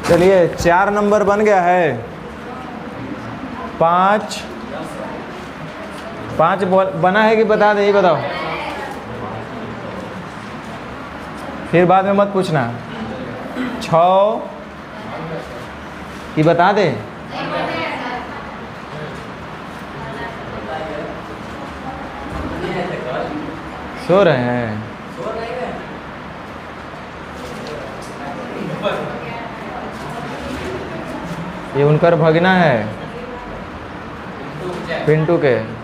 चलिए 4 नंबर बन गया है। 5 बना है कि बता दे, ये बताओ, फिर बाद में मत पूछना। 6 कि बता दे, सो रहे हैं। ये उनकर भगना है पिंटू के।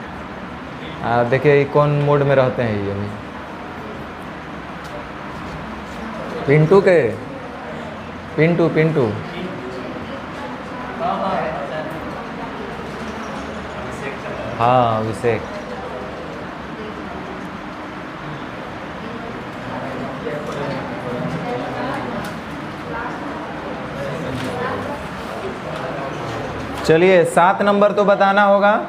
देखिए कौन मोड में रहते हैं ये अभी। पिंटू के, पिंटू हाँ अभिषेक। चलिए 7 नंबर तो बताना होगा।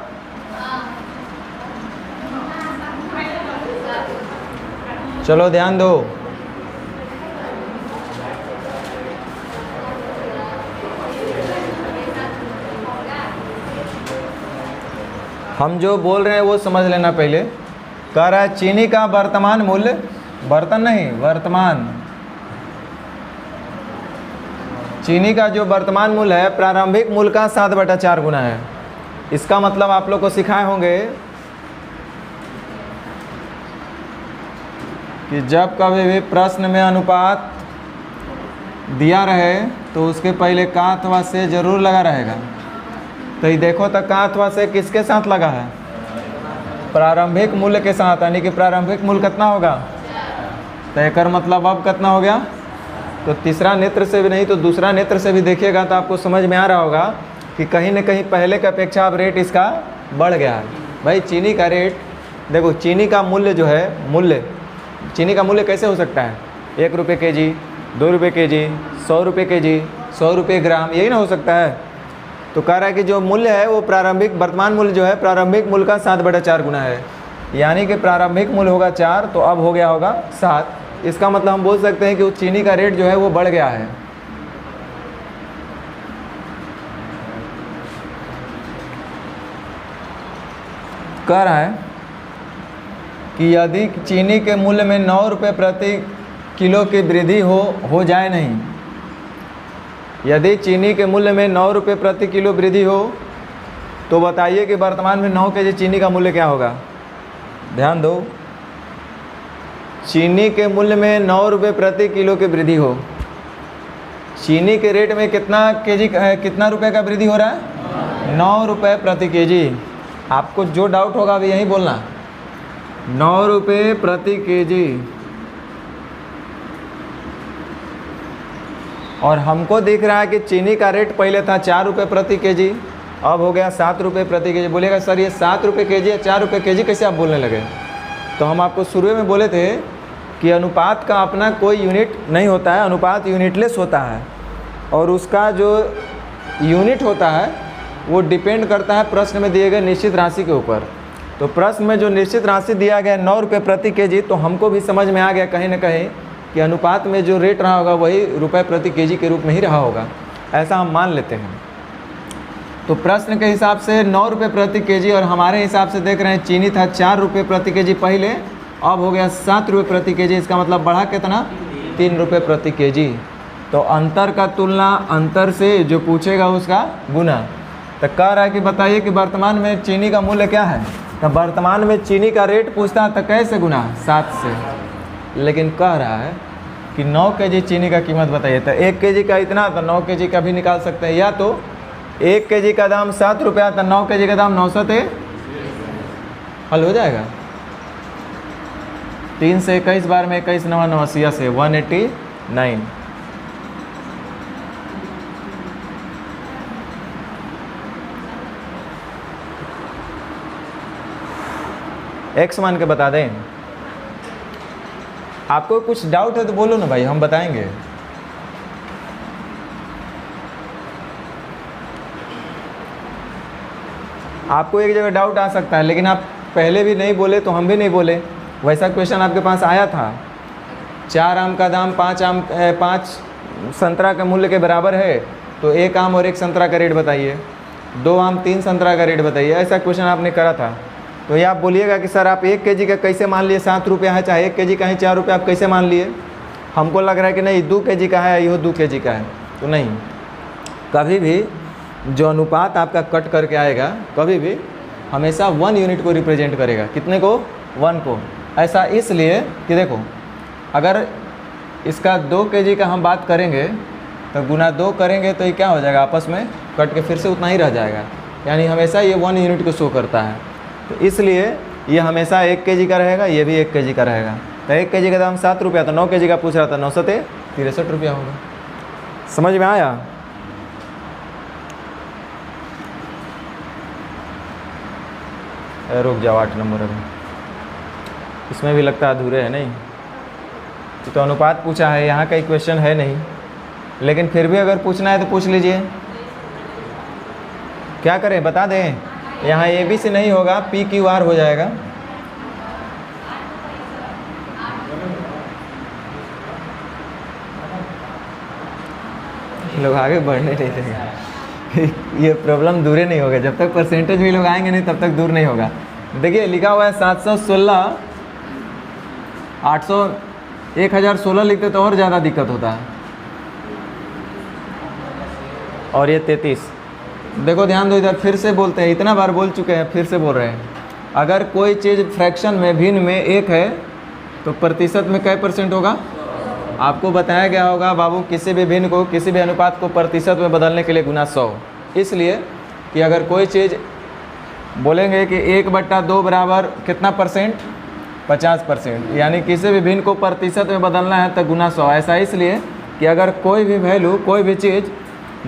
चलो ध्यान दो। हम जो बोल रहे हैं वो समझ लेना पहले। कह रहा है चीनी का वर्तमान मूल्य, बर्तन नहीं वर्तमान, चीनी का जो वर्तमान मूल्य है प्रारंभिक मूल्य का 7/4 गुना है। इसका मतलब आप लोग को सिखाए होंगे कि जब कभी भी प्रश्न में अनुपात दिया रहे तो उसके पहले का अथवा से जरूर लगा रहेगा। तो ये देखो तो का अथवा से किसके साथ लगा है? प्रारंभिक मूल्य के साथ, यानी कि प्रारंभिक मूल्य कितना होगा? तो एक मतलब अब कितना हो गया? तो तीसरा नेत्र से भी नहीं तो दूसरा नेत्र से भी देखिएगा तो आपको समझ में आ रहा होगा कि कहीं न कहीं पहले की अपेक्षा अब रेट इसका बढ़ गया है। भाई चीनी का रेट देखो, चीनी का मूल्य जो है, मूल्य चीनी का मूल्य कैसे हो सकता है? 1 रुपये केजी, 2 रुपये केजी, 100 रुपये केजी, 100 रुपये ग्राम, यही ना हो सकता है। तो कह रहा है कि जो मूल्य है वो प्रारंभिक वर्तमान मूल्य जो है प्रारंभिक मूल्य का 7/4 गुना है, यानी कि प्रारंभिक मूल्य होगा 4 तो अब हो गया होगा 7। इसका मतलब हम बोल सकते हैं कि वो चीनी का रेट जो है वो बढ़ गया है। कह रहा है कि यदि चीनी के मूल्य में 9 रुपये प्रति किलो की वृद्धि हो जाए नहीं, यदि चीनी के मूल्य में 9 रुपये प्रति किलो वृद्धि हो तो बताइए कि वर्तमान में 9 केजी चीनी का मूल्य क्या होगा? ध्यान दो, चीनी के मूल्य में 9 रुपये प्रति किलो की वृद्धि हो, चीनी के रेट में कितना रुपए का वृद्धि हो रहा है? 9 रुपये प्रति केजी। आपको जो डाउट होगा अभी यही बोलना, 9 रुपये प्रति केजी। और हमको दिख रहा है कि चीनी का रेट पहले था 4 रुपये प्रति केजी, अब हो गया 7 रुपये प्रति केजी। बोलेगा सर ये 7 रुपये केजी या 4 रुपये केजी कैसे आप बोलने लगे? तो हम आपको शुरू में बोले थे कि अनुपात का अपना कोई यूनिट नहीं होता है, अनुपात यूनिटलेस होता है और उसका जो यूनिट होता है वो डिपेंड करता है प्रश्न में दिए गए निश्चित राशि के ऊपर। तो प्रश्न में जो निश्चित राशि दिया गया 9 रुपये प्रति केजी, तो हमको भी समझ में आ गया कहीं ना कहीं कि अनुपात में जो रेट रहा होगा वही रुपये प्रति केजी के रूप में ही रहा होगा, ऐसा हम मान लेते हैं। तो प्रश्न के हिसाब से 9 रुपये प्रति केजी और हमारे हिसाब से देख रहे हैं चीनी था 4 रुपये प्रति केजी पहले, अब हो गया 7 रुपये प्रति केजी। इसका मतलब बढ़ा कितना? 3 रुपये प्रति केजी। तो अंतर का तुलना अंतर से जो पूछेगा उसका गुना। तो कह रहा है कि बताइए कि वर्तमान में चीनी का मूल्य क्या है? तो वर्तमान में चीनी का रेट पूछता है तो कैसे गुना? 7 से। लेकिन कह रहा है कि 9 केजी चीनी का कीमत बताइए, तो 1 केजी का इतना, तो 9 केजी का भी निकाल सकते हैं। या तो 1 केजी का दाम 7 रुपया तो 9 केजी का दाम 900 थे, हल हो जाएगा। 3 से 21 बार में 21 9 89 से 189। एक्स मान के बता दें। आपको कुछ डाउट है तो बोलो ना भाई, हम बताएंगे। आपको एक जगह डाउट आ सकता है लेकिन आप पहले भी नहीं बोले तो हम भी नहीं बोले। वैसा क्वेश्चन आपके पास आया था, 4 आम का दाम 5 संतरा के मूल्य के बराबर है तो एक आम और एक संतरा का रेट बताइए, 2 आम 3 संतरा का रेट बताइए। ऐसा क्वेश्चन आपने करा था। तो ये आप बोलिएगा कि सर आप 1 केजी का कैसे मान लिए 7 रुपया है, चाहे 1 केजी का है 4 रुपया, आप कैसे मान लिए? हमको लग रहा है कि नहीं 2 केजी का है, यह 2 केजी का है। तो नहीं, कभी भी जो अनुपात आपका कट करके आएगा कभी भी हमेशा 1 यूनिट को रिप्रेजेंट करेगा। कितने को? 1 को। ऐसा इसलिए कि देखो, अगर इसका 2 केजी का हम बात करेंगे तो गुना 2 करेंगे तो ये क्या हो जाएगा, आपस में कट के फिर से उतना ही रह जाएगा, यानी हमेशा ये 1 यूनिट को शो करता है। तो इसलिए ये हमेशा 1 केजी का रहेगा, ये भी 1 केजी का रहेगा। तो 1 केजी का दाम 7 रुपया, तो 9 केजी का पूछ रहा था, 9 सते 63 रुपया होगा। समझ में आया? रुक जाओ, 8 नंबर अभी इसमें भी लगता है अधूरे है। नहीं, तो अनुपात पूछा है, यहाँ का इक्वेशन है नहीं, लेकिन फिर भी अगर पूछना है तो पूछ लीजिए। क्या करें बता दें? यहाँ ABC नहीं होगा, PQR हो जाएगा। लोग आगे बढ़ने नहीं देंगे ये प्रॉब्लम दूर नहीं होगा, जब तक परसेंटेज भी लोग आएंगे नहीं तब तक दूर नहीं होगा। देखिए लिखा हुआ है 716, 800, 1016 लिखते तो और ज़्यादा दिक्कत होता है। और ये 33, देखो ध्यान दो, इधर फिर से बोलते हैं, इतना बार बोल चुके हैं फिर से बोल रहे हैं। अगर कोई चीज़ फ्रैक्शन में भिन्न में 1 है तो प्रतिशत में कै % होगा? आपको बताया गया होगा बाबू, किसी भी भिन्न को, किसी भी अनुपात को प्रतिशत में बदलने के लिए गुना 100। इसलिए कि अगर कोई चीज़ बोलेंगे कि 1/2 बराबर कितना %? 50%, यानी किसी भी भिन्न को प्रतिशत में बदलना है तो गुना 100। ऐसा इसलिए कि अगर कोई भी वैल्यू, कोई भी चीज़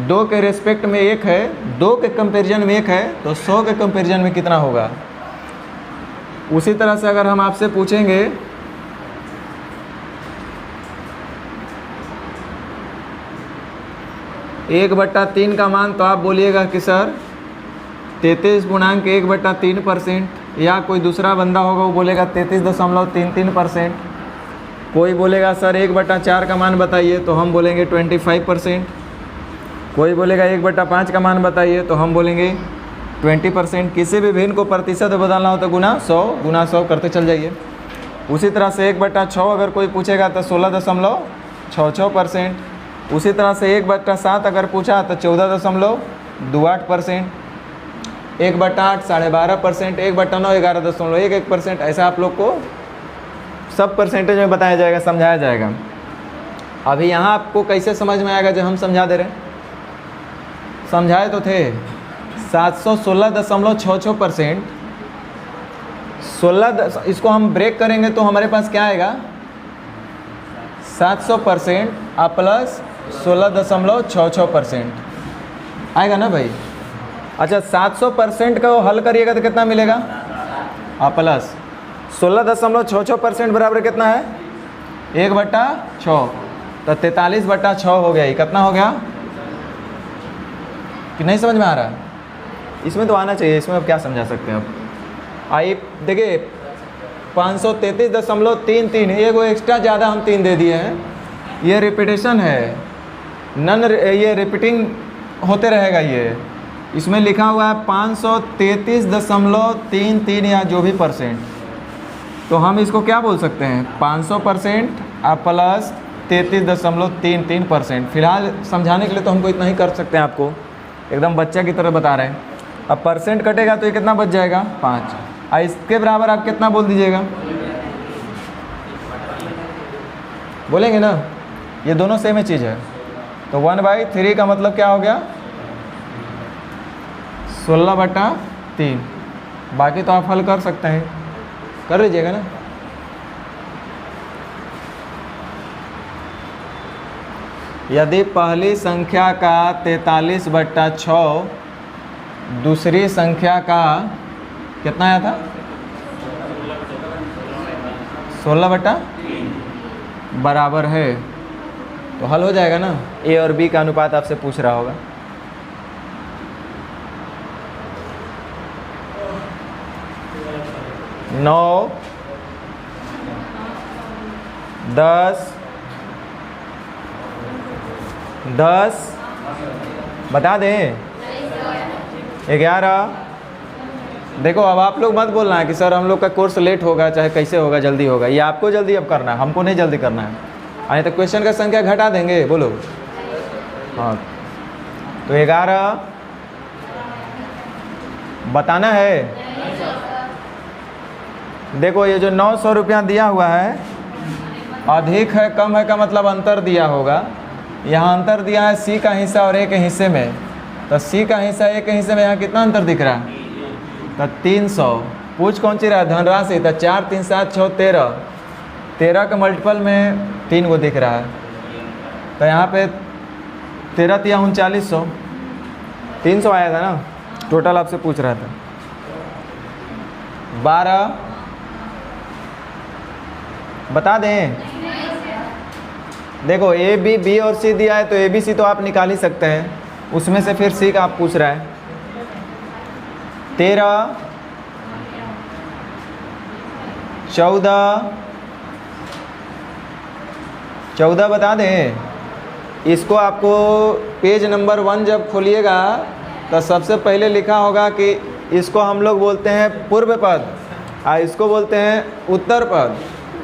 2 के रेस्पेक्ट में 1 है, 2 के कंपेरिजन में 1 है, तो 100 के कंपेरिजन में कितना होगा? उसी तरह से अगर हम आपसे पूछेंगे 1/3 का मान, तो आप बोलिएगा कि सर 33.1/3%, या कोई दूसरा बंदा होगा वो बोलेगा 33.33%। कोई बोलेगा सर 1/4 का मान बताइए, तो हम बोलेंगे 25%। कोई बोलेगा 1/5 का मान बताइए, तो हम बोलेंगे 20%। किसी भी भिन्न को प्रतिशत में बदलना हो तो गुना 100 करते चल जाइए। उसी तरह से 1/6 अगर कोई पूछेगा तो 16.66%। उसी तरह से 1/7 अगर पूछा तो 14.28%। 1/8 12.5%, 1/9 11.11%। ऐसा आप लोग को सब परसेंटेज में बताया जाएगा, समझाया जाएगा। अभी यहाँ आपको कैसे समझ में आएगा जब हम समझा दे रहे हैं? समझाए तो थे 716.66%। 16, इसको हम ब्रेक करेंगे तो हमारे पास क्या आएगा? 700% आप प्लस 16.66% आएगा ना भाई। अच्छा 700% का वो हल करिएगा तो कितना मिलेगा? आप प्लस 16.66% बराबर कितना है? 1/6, तो 43/6 हो गया। ये कितना हो गया कि नहीं समझ में आ रहा है? इसमें तो आना चाहिए, इसमें अब क्या समझा सकते हैं। अब आइए देखिए 533.33, एक वो एक्स्ट्रा ज़्यादा हम 3 दे दिए हैं, ये रिपीटेशन है, ये रिपीटिंग होते रहेगा। ये इसमें लिखा हुआ है 533.33 या जो भी %, तो हम इसको क्या बोल सकते हैं? 500% प्लस 33.33%। फिलहाल समझाने के लिए तो हमको इतना ही कर सकते हैं, आपको एकदम बच्चा की तरह बता रहे हैं। अब % कटेगा तो ये कितना बच जाएगा? 5। इसके बराबर आप कितना बोल दीजिएगा? बोलेंगे ना, ये दोनों सेम ही चीज़ है। तो 1/3 का मतलब क्या हो गया? 16/3। बाकी तो आप हल कर सकते हैं, कर लीजिएगा ना। यदि पहली संख्या का 43/6 दूसरी संख्या का कितना आया था? 16/3 बराबर है, तो हल हो जाएगा ना। ए और बी का अनुपात आपसे पूछ रहा होगा। नौ 10 10 बता दें 11। देखो अब आप लोग मत बोलना है कि सर हम लोग का कोर्स लेट होगा चाहे कैसे होगा जल्दी होगा, ये आपको जल्दी अब करना है, हमको नहीं जल्दी करना है। आए तो क्वेश्चन का संख्या घटा देंगे, बोलो। हाँ तो 11 बताना है। देखो ये जो 900 रुपया दिया हुआ है, अधिक है कम है का मतलब अंतर दिया होगा। यहाँ अंतर दिया है सी का हिस्सा और ए के हिस्से में, तो सी का हिस्सा ए के हिस्से में यहाँ कितना अंतर दिख रहा है? तो 300। पूछ कौन सी रहा है? धनराशि। तो 4 3 7 6 13, 13 के मल्टीपल में 3 को दिख रहा है। तो यहाँ पे 13 तिया 3900, 300 आया था ना टोटल, आपसे पूछ रहा था। 12 बता दें। देखो ए बी बी और सी दिया है तो ए बी सी तो आप निकाल ही सकते हैं, उसमें से फिर सी का आप पूछ रहा है। 13 14 बता दें। इसको आपको पेज नंबर 1 जब खोलिएगा तो सबसे पहले लिखा होगा कि इसको हम लोग बोलते हैं पूर्व पद और इसको बोलते हैं उत्तर पद।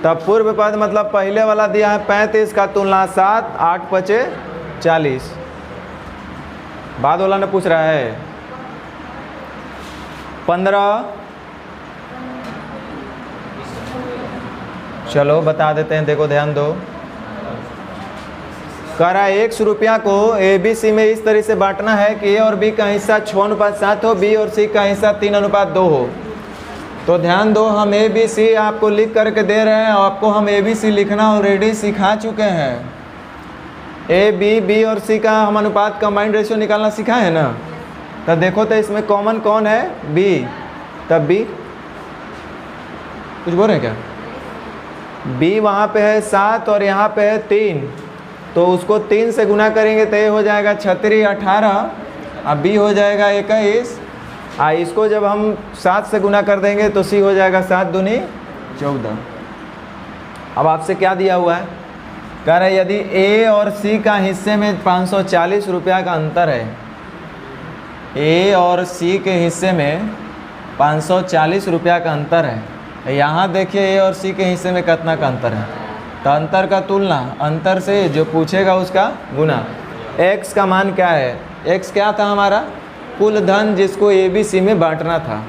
तब पूर्व पद मतलब पहले वाला दिया है 35 का तुलना 7, 8 पचे 40। बाद वाला ने पूछ रहा है 15। चलो बता देते हैं, देखो ध्यान दो। कह रहा है 100 रुपया को ए बी सी में इस तरह से बांटना है कि ए और बी का हिस्सा 6:7 हो, बी और सी का हिस्सा 3:2 हो। तो ध्यान दो, हम ए बी सी आपको लिख करके दे रहे हैं, आपको हम ए बी सी लिखना ऑलरेडी सिखा चुके हैं। ए बी और सी का हम अनुपात कंबाइंड रेशियो निकालना सिखा है ना। तो देखो तो इसमें कॉमन कौन है? बी। तब बी कुछ बोल रहे हैं क्या? बी वहाँ पे है 7 और यहाँ पे है 3, तो उसको 3 से गुना करेंगे तो ये हो जाएगा 36 18, अब बी हो जाएगा 21। इसको जब हम 7 से गुना कर देंगे तो सी हो जाएगा 7 दूनी 14। अब आपसे क्या दिया हुआ है? कह रहे यदि ए और सी का हिस्से में 540 रुपया का अंतर है, ए और सी के हिस्से में 540 रुपया का अंतर है। यहाँ देखिए ए और सी के हिस्से में कितना का अंतर है, तो अंतर का तुलना अंतर से जो पूछेगा उसका गुना। x का मान क्या है? x क्या था हमारा? कुल धन जिसको ए बी सी में बांटना था।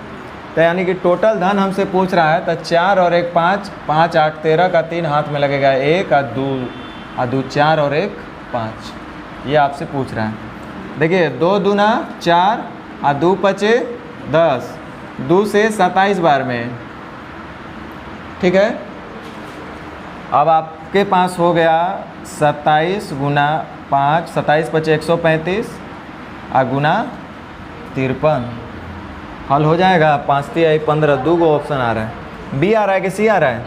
तो यानी कि टोटल धन हमसे पूछ रहा है, तो 4 और 1 5, 5 8 13 का 3 हाथ में लगेगा 1 और 2 4 और 1 5, ये आपसे पूछ रहा है। देखिए 2 दूना 4 और 2 पचे 10, 2 से 27 बार में, ठीक है। अब आपके पास हो गया 27 गुना 5, 27 पचे 135 और गुना 53, हल हो जाएगा। 5 3 15, 2 गो ऑप्शन आ रहा है। बी आ रहा है कि सी आ रहा है?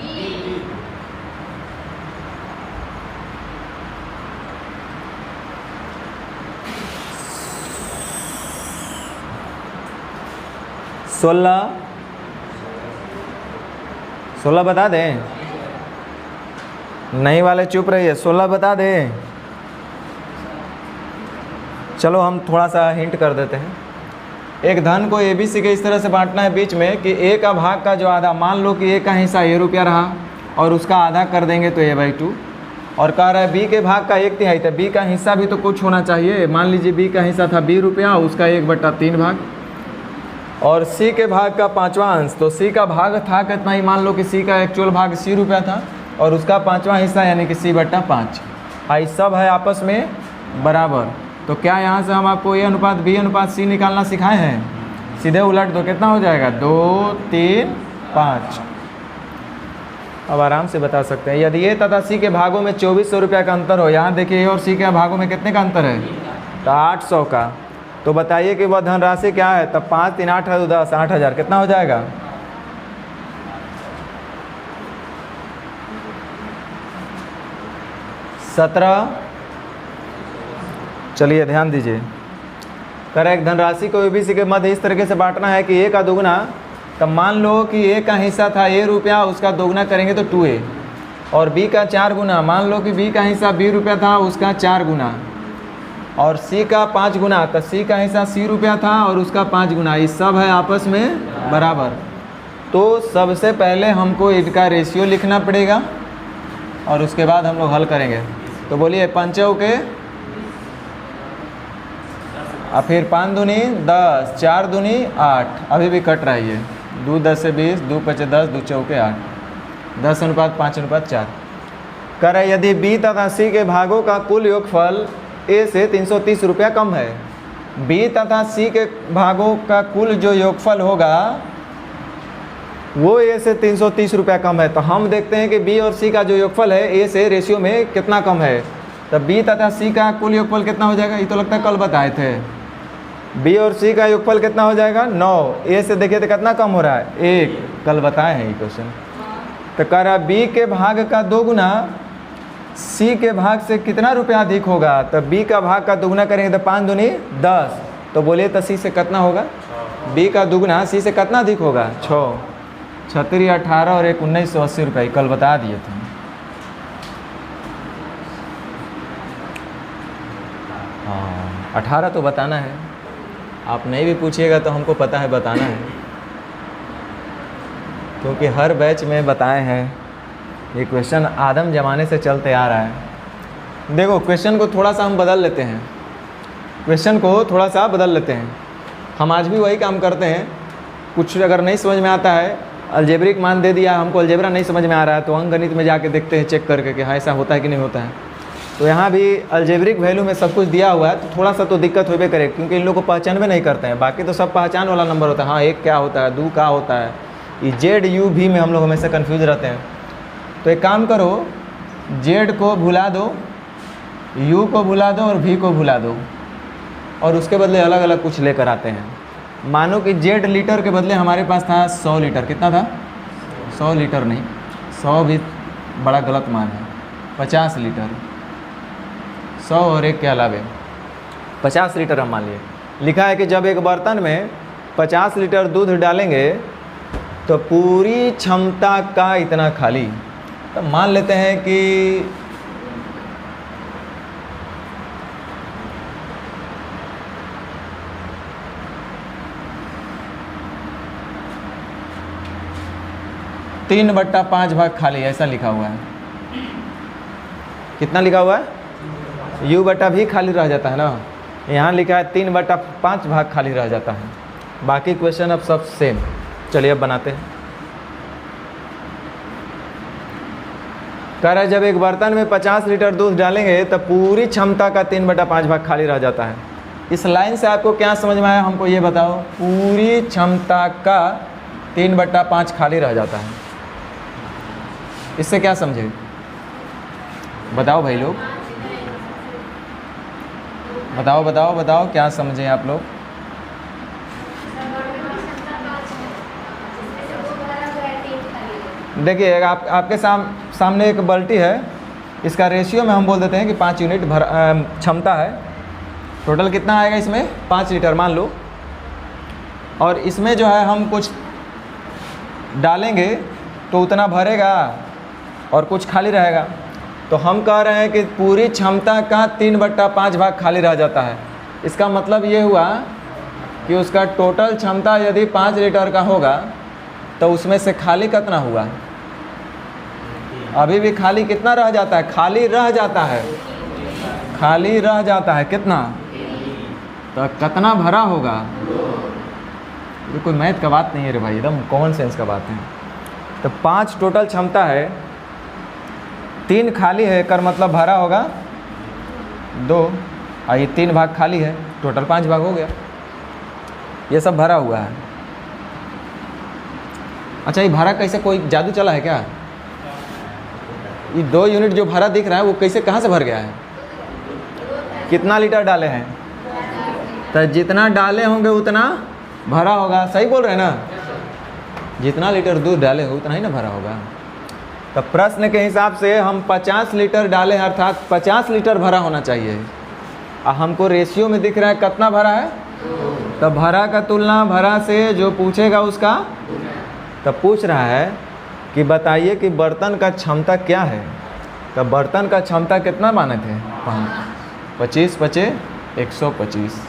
सोलह बता दें। नहीं वाले चुप रहिए, 16 बता दें। चलो हम थोड़ा सा हिंट कर देते हैं। एक धन को ए बी सी के इस तरह से बांटना है बीच में कि ए का भाग का जो आधा, मान लो कि ए का हिस्सा ए रुपया रहा और उसका आधा कर देंगे तो a/2, और कह रहा है बी के भाग का 1/3, तो बी का हिस्सा भी तो कुछ होना चाहिए। मान लीजिए बी का हिस्सा था b रुपया, उसका 1/3 भाग, और सी के भाग का 5वां अंश, तो सी का भाग था कितना ही, मान लो कि सी का एक्चुअल भाग c रुपया था और उसका 5वां हिस्सा यानी कि c/5। आई सब है आपस में बराबर। तो क्या यहाँ से हम आपको ए अनुपात बी अनुपात सी निकालना सिखाए हैं? सीधे उलट दो, कितना हो जाएगा? 2 3 5। अब आराम से बता सकते हैं। यदि ए तथा सी के भागों में 2400 रुपया का अंतर हो, यहाँ देखिए ए और सी के भागों में कितने का अंतर है? तो 800 का। तो बताइए कि वह धनराशि क्या है? तब 5 3 8 है 10, 8000 कितना हो जाएगा? चलिए ध्यान दीजिए। करेक्ट, धनराशि को ए बी सी के मध्य इस तरीके से बांटना है कि ए का दोगुना, तब मान लो कि ए का हिस्सा था ए रुपया, उसका दोगुना करेंगे तो 2a, और बी का 4 गुना, मान लो कि बी का हिस्सा b रुपया था, उसका 4 गुना, और सी का 5 गुना, तो सी का हिस्सा सी रुपया था और उसका 5 गुना, ये सब है आपस में बराबर। तो सबसे पहले हमको इनका रेशियो लिखना पड़ेगा और उसके बाद हम लोग हल करेंगे। तो बोलिए 5 के और फिर 5 दूनी 10, 4 दूनी 8, अभी भी कट रहा है ये 2 10 से 20, 2 5 10, 2 चौके 8, 10:5:4। कह रहे यदि बी तथा सी के भागों का कुल योगफल ए से 330 रुपया कम है। बी तथा सी के भागों का कुल जो योगफल होगा वो ए से 330 रुपया कम है। तो हम देखते हैं कि बी और सी का जो योगफल है ए से रेशियो में कितना कम है। तब बी तथा सी का कुल योगफल कितना हो जाएगा, ये तो लगता है कल बताए थे। बी और सी का योगफल कितना हो जाएगा 9, ए से देखिए तो कितना कम हो रहा है 1, कल बताए हैं ये क्वेश्चन। तो कह रहा बी के भाग का 2 गुना सी के भाग से कितना रुपया अधिक होगा। तो बी का भाग का 2 गुना करेंगे तो 5 दूनी 10, तो बोलिए तो सी से कितना होगा, बी का 2 गुना सी से कितना अधिक होगा 6, 36 18 और 1 1980 रुपये, कल बता दिए थे। हाँ 18 तो बताना है, आप नहीं भी पूछिएगा तो हमको पता है बताना है, क्योंकि हर बैच में बताए हैं। ये क्वेश्चन आदम ज़माने से चलते आ रहा है। देखो क्वेश्चन को थोड़ा सा हम बदल लेते हैं, क्वेश्चन को थोड़ा सा बदल लेते हैं। हम आज भी वही काम करते हैं। कुछ अगर नहीं समझ में आता है, अलजेब्रिक मान दे दिया, हमको अलजेब्रा नहीं समझ में आ रहा है, तो अंकगणित में जाके देखते हैं चेक करके कि हाँ ऐसा होता है कि नहीं होता है। तो यहाँ भी अलजेब्रिक वैल्यू में सब कुछ दिया हुआ है, तो थोड़ा सा तो दिक्कत होबे करे, क्योंकि इन लोगों को पहचान में नहीं करते हैं। बाकी तो सब पहचान वाला नंबर होता है, हाँ 1 क्या होता है, 2 क्या होता है, ये जेड यू भी में हम लोग हमेशा कन्फ्यूज रहते हैं। तो एक काम करो, जेड को भुला दो, यू को भुला दो और भी को भुला दो, और उसके बदले अलग अलग कुछ लेकर आते हैं। मानो कि जेड लीटर के बदले हमारे पास था 100 लीटर, कितना था 100 लीटर नहीं, 100 भी बड़ा गलत मान है, 50 लीटर, 100 और 1 के अलावे 50 लीटर हम मान लिए। लिखा है कि जब एक बर्तन में 50 लीटर दूध डालेंगे तो पूरी क्षमता का इतना खाली। तो मान लेते हैं कि तीन बट्टा 5 भाग खाली, ऐसा लिखा हुआ है। कितना लिखा हुआ है, यू बटा भी खाली रह जाता है ना, यहाँ लिखा है 3/5 भाग खाली रह जाता है। बाकी क्वेश्चन अब सब सेम। चलिए अब बनाते हैं। कह रहा है जब एक बर्तन में 50 लीटर दूध डालेंगे तो पूरी क्षमता का 3/5 भाग खाली रह जाता है। इस लाइन से आपको क्या समझ में आया, हमको ये बताओ। पूरी क्षमता का 3/5 खाली रह जाता है, इससे क्या समझे बताओ भाई लोग, बताओ बताओ बताओ क्या समझे आप लोग। देखिए आपके सामने एक बाल्टी है, इसका रेशियो में हम बोल देते हैं कि 5 यूनिट क्षमता है। टोटल कितना आएगा इसमें 5 लीटर मान लो, और इसमें जो है हम कुछ डालेंगे तो उतना भरेगा और कुछ खाली रहेगा। तो हम कह रहे हैं कि पूरी क्षमता का 3/5 भाग खाली रह जाता है। इसका मतलब ये हुआ कि उसका टोटल क्षमता यदि 5 लीटर का होगा तो उसमें से खाली कितना हुआ, अभी भी खाली कितना रह जाता है, खाली रह जाता है, खाली रह जाता है कितना, तो कितना भरा होगा। ये कोई मैथ का बात नहीं है रे भाई, एकदम कॉमन सेंस का बात है। तो 5 टोटल क्षमता है, 3 खाली है, कर मतलब भरा होगा 2, और ये 3 भाग खाली है, टोटल 5 भाग हो गया। ये सब भरा हुआ है। अच्छा ये भरा कैसे, कोई जादू चला है क्या? ये 2 यूनिट जो भरा दिख रहा है वो कैसे, कहाँ से भर गया है? कितना लीटर डाले हैं, तो जितना डाले होंगे उतना भरा होगा। सही बोल रहे हैं ना, जितना लीटर दूध डाले हो उतना ही ना भरा होगा। तो प्रश्न के हिसाब से हम 50 लीटर डाले हैं, अर्थात 50 लीटर भरा होना चाहिए। और हमको रेशियो में दिख रहा है कितना भरा है, तो भरा का तुलना भरा से जो पूछेगा उसका। तो पूछ रहा है कि बताइए कि बर्तन का क्षमता क्या है। तो बर्तन का क्षमता कितना माने थे, 25 25 125।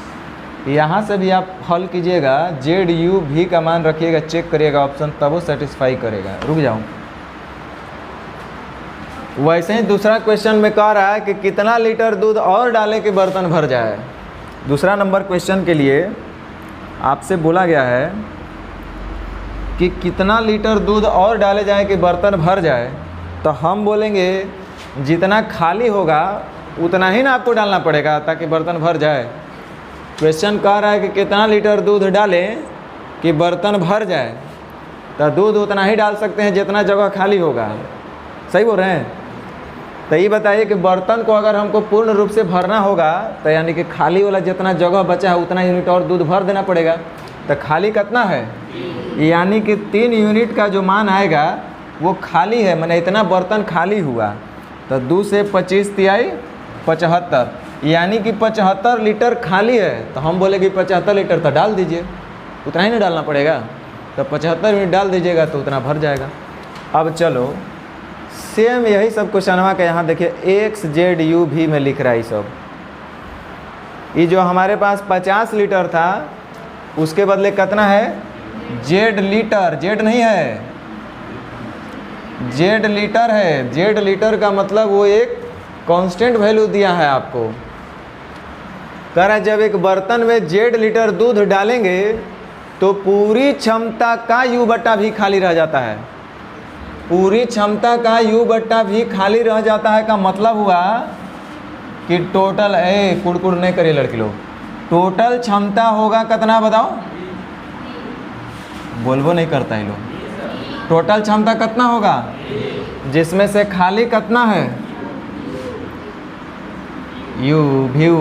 यहाँ से भी आप हल कीजिएगा, जेड यू भी का मान रखिएगा, चेक करिएगा ऑप्शन, तब वो सेटिस्फाई करेगा। रुक जाऊँ। वैसे ही दूसरा क्वेश्चन में कह रहा है कि कितना लीटर दूध और डाले कि बर्तन भर जाए। दूसरा नंबर क्वेश्चन के लिए आपसे बोला गया है कि कितना लीटर दूध और डाले जाए कि बर्तन भर जाए, तो हम बोलेंगे जितना खाली होगा उतना ही ना आपको डालना पड़ेगा ताकि बर्तन भर जाए। क्वेश्चन कह रहा है कि कितना लीटर दूध डालें कि बर्तन भर जाए, तो दूध उतना ही डाल सकते हैं जितना जगह खाली होगा। सही बोल रहे हैं? तो ये बताइए कि बर्तन को अगर हमको पूर्ण रूप से भरना होगा तो यानी कि खाली वाला जितना जगह बचा है उतना यूनिट और दूध भर देना पड़ेगा। तो खाली कितना है, यानी कि 3 यूनिट का जो मान आएगा वो खाली है, मैंने इतना बर्तन खाली हुआ। तो 2 से 25 तिहाई 75, यानी कि 75 लीटर खाली है। तो हम बोले कि 75 लीटर तो डाल दीजिए, उतना ही नहीं डालना पड़ेगा। तो 75 यूनिट डाल दीजिएगा तो उतना भर जाएगा। अब चलो सेम यही सब क्वेश्चनवा का यहाँ देखिए एक्स जेड यू भी में लिख रहा है। सब ये जो हमारे पास 50 लीटर था उसके बदले कितना है, जेड लीटर, जेड नहीं है, जेड लीटर है। जेड लीटर का मतलब वो एक कांस्टेंट वैल्यू दिया है आपको। कह रहा है जब एक बर्तन में जेड लीटर दूध डालेंगे तो पूरी क्षमता का यू बट्टा भी खाली रह जाता है। पूरी क्षमता का यू बट्टा भी खाली रह जाता है का मतलब हुआ कि टोटल, कुड़कुड़ नहीं करिए लड़की लोग, टोटल क्षमता होगा कितना बताओ, बोलबो नहीं करता है लोग। टोटल क्षमता कितना होगा, जिसमें से खाली कितना है, यू व्यू।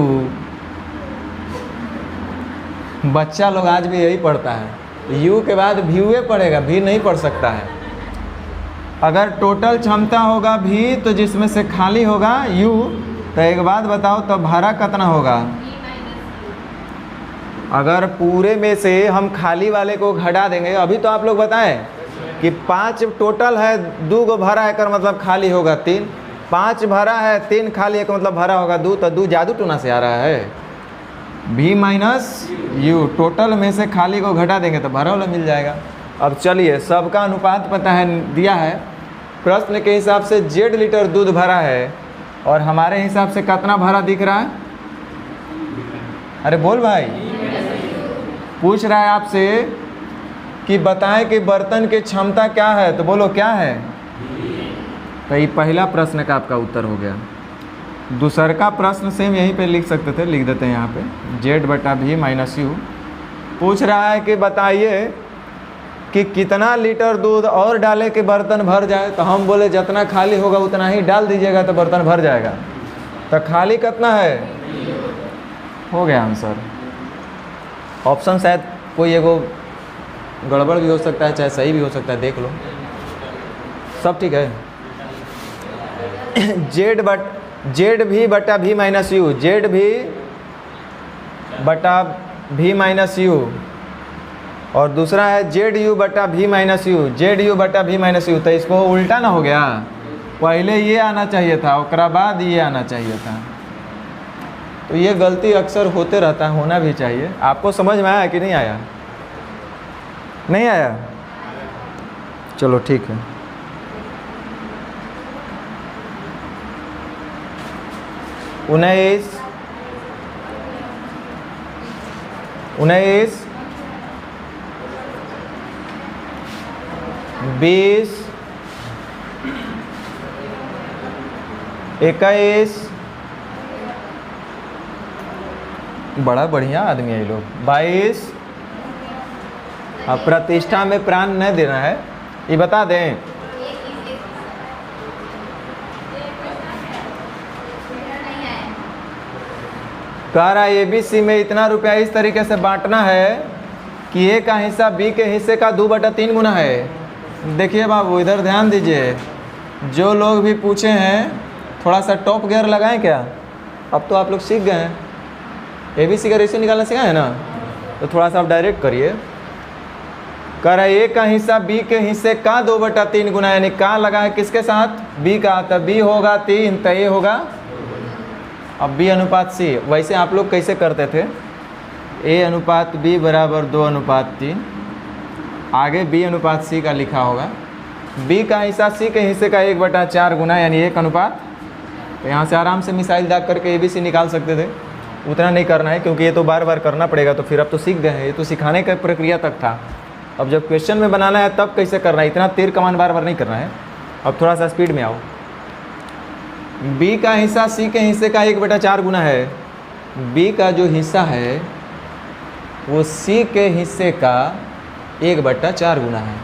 बच्चा लोग आज भी यही पढ़ता है, यू के बाद व्यूए पढ़ेगा, भी नहीं पढ़ सकता है। अगर टोटल क्षमता होगा भी तो जिसमें से खाली होगा यू, तो एक बात बताओ तो भरा कितना होगा। अगर पूरे में से हम खाली वाले को घटा देंगे, अभी तो आप लोग बताएं कि 5 टोटल है, 2 को भरा है कर मतलब खाली होगा 3, 5 भरा है 3 खाली है का मतलब भरा होगा 2, तो 2 जादू टूना से आ रहा है। भी माइनस यू, टोटल में से खाली को घटा देंगे तो भरा वाला मिल जाएगा। अब चलिए सबका अनुपात पता है, दिया है प्रश्न के हिसाब से जेड लीटर दूध भरा है और हमारे हिसाब से कितना भरा दिख रहा है। अरे बोल भाई, पूछ रहा है आपसे कि बताएं कि बर्तन की क्षमता क्या है, तो बोलो क्या है। तो ये पहला प्रश्न का आपका उत्तर हो गया। दूसर का प्रश्न सेम यहीं पे लिख सकते थे, लिख देते हैं यहाँ पे, जेड बटा भी माइनस यू। पूछ रहा है कि बताइए कि कितना लीटर दूध और डाले कि बर्तन भर जाए, तो हम बोले जितना खाली होगा उतना ही डाल दीजिएगा तो बर्तन भर जाएगा। तो खाली कितना है, हो गया आंसर। ऑप्शन शायद कोई एगो गड़बड़ भी हो सकता है, चाहे सही भी हो सकता है, देख लो सब ठीक है। जेड भी बटा भी माइनस यू, जेड भी बटा भी माइनस यू, और दूसरा है जेड यू बटा भी माइनस यू, जेड यू बटा भी माइनस यू। तो इसको उल्टा ना हो गया, पहले ये आना चाहिए था, उसके बाद ये आना चाहिए था। तो ये गलती अक्सर होते रहता है, होना भी चाहिए। आपको समझ में आया कि नहीं आया? नहीं आया? चलो ठीक है। उन्नीस 20 21, बड़ा बढ़िया आदमी है ये लोग, 22। अब प्रतिष्ठा में प्राण नहीं देना है, ये बता दें। कह रहा है ABC में इतना रुपया इस तरीके से बांटना है कि A का हिस्सा B के हिस्से का 2/3 गुना है। देखिए बाबू इधर ध्यान दीजिए, जो लोग भी पूछे हैं थोड़ा सा टॉप गियर लगाएं क्या। अब तो आप लोग सीख गए हैं, ABC का रेशियो निकालना सीखा है ना, तो थोड़ा सा आप डायरेक्ट करिए। कह रहा है A का हिस्सा B के हिस्से का 2/3 गुना, यानी का लगा है किसके साथ, B का, तो B होगा 3, तो A होगा अब B अनुपात C, वैसे आप लोग कैसे करते थे, A अनुपात B बराबर 2:3, आगे B अनुपात C का लिखा होगा, B का हिस्सा C के हिस्से का 1/4 गुना यानी 1 अनुपात। तो यहाँ से आराम से मिसाइल दाग करके ABC निकाल सकते थे, उतना नहीं करना है क्योंकि ये तो बार बार करना पड़ेगा। तो फिर अब तो सीख गए हैं, ये तो सिखाने का प्रक्रिया तक था। अब जब क्वेश्चन में बनाना है तब कैसे करना है, इतना तीर कमान बार बार नहीं करना है। अब थोड़ा सा स्पीड में आओ। B का हिस्सा C के हिस्से का 1/4 गुना है। B का जो हिस्सा है वो C के हिस्से का 1/4 गुना है।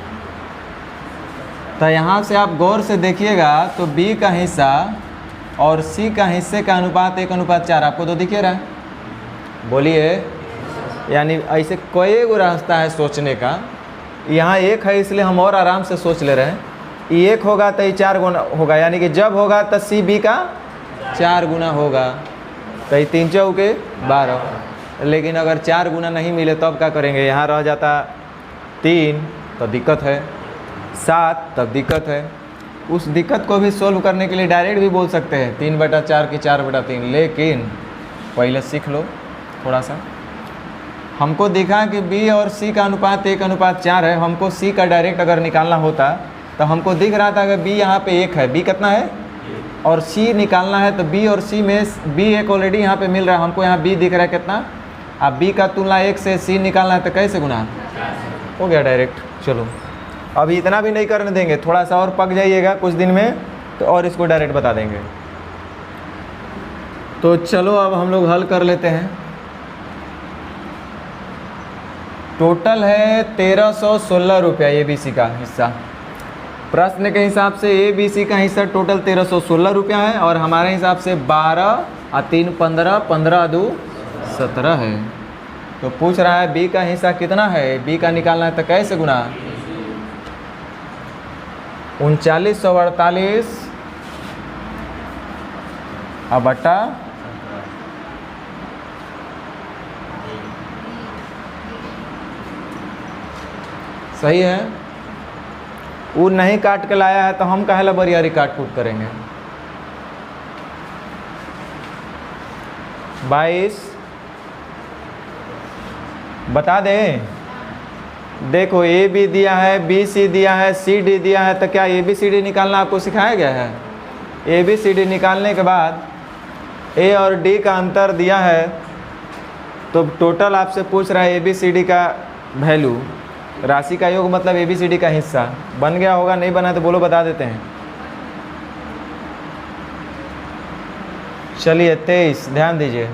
तो यहाँ से आप गौर से देखिएगा तो B का हिस्सा और C का हिस्से का अनुपात 1:4 आपको तो दिख रहा है। बोलिए, यानी ऐसे कई गो रास्ता है सोचने का। यहाँ एक है इसलिए हम और आराम से सोच ले रहे हैं। ये 1 होगा तो ये 4 गुना होगा, यानी कि जब होगा तो C B का 4 गुना होगा। तो ये 3 चौके 12। लेकिन अगर 4 गुना नहीं मिले तब क्या करेंगे, यहाँ रह जाता 3 तो दिक्कत है, 7 तब दिक्कत है। उस दिक्कत को भी सोल्व करने के लिए डायरेक्ट भी बोल सकते हैं 3/4 की 4/3, लेकिन पहले सीख लो थोड़ा सा। हमको दिखा कि B और C का अनुपात 1:4 है। हमको C का डायरेक्ट अगर निकालना होता तो हमको दिख रहा था कि B यहाँ पे 1 है, B कितना है, और C निकालना है तो B और C में B 1 ऑलरेडी यहाँ पे मिल रहा है। हमको यहाँ B दिख रहा है कितना। अब B का तुलना 1 से C निकालना है तो कैसे गुना हो गया डायरेक्ट। चलो अभी इतना भी नहीं करने देंगे, थोड़ा सा और पक जाइएगा कुछ दिन में तो और इसको डायरेक्ट बता देंगे। तो चलो अब हम लोग हल कर लेते हैं। टोटल है 1316 रुपया ABC का हिस्सा। प्रश्न के हिसाब से ABC का हिस्सा टोटल 1316 रुपया है और हमारे हिसाब से 12 और 3 15, 15 2 17 है। तो पूछ रहा है B का हिस्सा कितना है, B का निकालना है तो कैसे गुना, 3948 अब बटा सही है। वो नहीं काट के लाया है तो हम काहे बरियारी काट कूट करेंगे। 22 बता दें। देखो A B दिया है, B C दिया है, C D दिया है, तो क्या A B C D निकालना आपको सिखाया गया है। A B C D निकालने के बाद A और D का अंतर दिया है तो टोटल आपसे पूछ रहा है A B C D का वैल्यू, राशि का योग मतलब A B C D का हिस्सा। बन गया होगा, नहीं बना तो बोलो बता देते हैं। चलिए 23 ध्यान दीजिए।